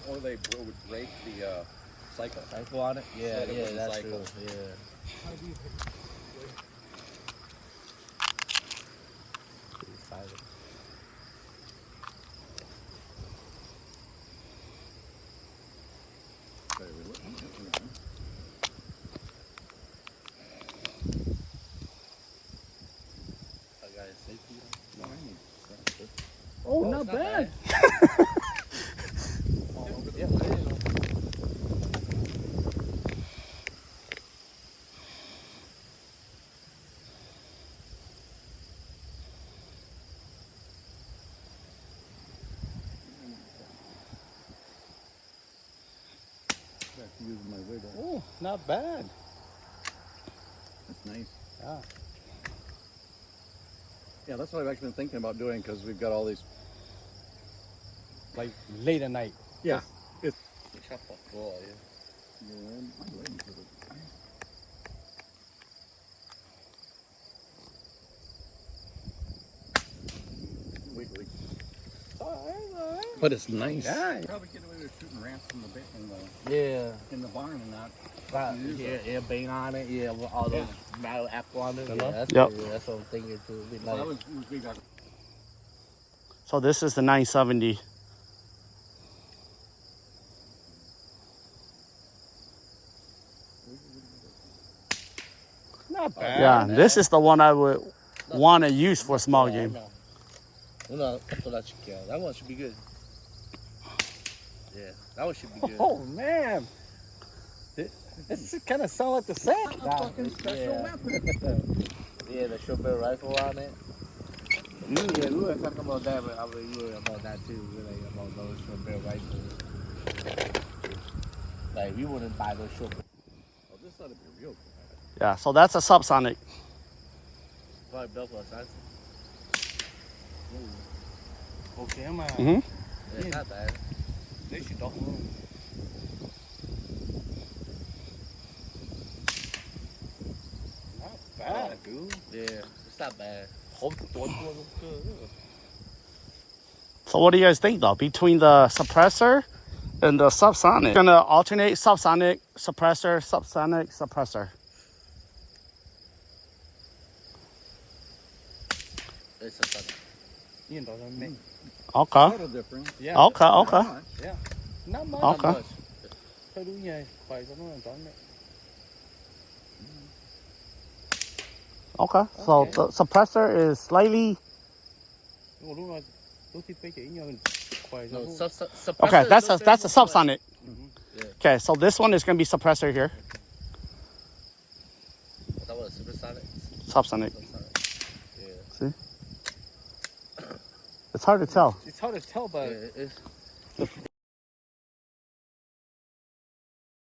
or they would break the cycle. Cycle on it? Yeah, So yeah, that's cycle. true. Yeah. Oh, not bad. Yeah, Using my wiggle. Oh, not bad. That's nice. Yeah. Yeah, that's what I've actually been thinking about doing because we've got all these. Like late at night. Yeah. It's. Chop off ball, yeah. Wiggly. All right. But it's nice. Yeah. Probably get away with shooting rats in the barn and not. Yeah, bane on it. Yeah, with all those metal apple on it. Hello? Yeah, that's Yep. good. That's what I'm thinking too. It'd be Well, nice. that was we got. So this is the 970. Not bad. Yeah, this is the one I would want to use for small game. That one should be good. Yeah, that one should be good. Oh man. This kind of sound like the same. Fucking special weapon. Yeah, the short barrel rifle on it. Yeah, we were talking about that, but I mean, you were about that too. We were like about those short barrel rifles. Like, we wouldn't buy those short. Oh, this ought to be real good. Yeah, so that's a subsonic. Probably built for us, huh? Okay, I'm out. Mm-hmm. Yeah, it's not bad. They should don't move. Not bad, dude. Yeah, it's not bad. Hope the one was good. So what do you guys think though? Between the suppressor and the subsonic? Gonna alternate subsonic, suppressor, subsonic, suppressor. It's a fun. You know what I mean? Okay. A little different. Yeah. Okay, okay. Yeah. Not much. Okay. Not much. Thôi đúng vậy. Phải cho nó làm tròn đấy. Okay. So the suppressor is slightly. Ủa, đúng rồi. Tôi thì phải chỉ nhờ mình khỏe cho No, nó. suppressor Okay, is that's a little bit more subsonic. Yeah. Okay, so this one is gonna be suppressor here. That was supersonic. Subsonic. Subsonic. Yeah. See? It's hard to tell. It's hard to tell, but Yeah, it's,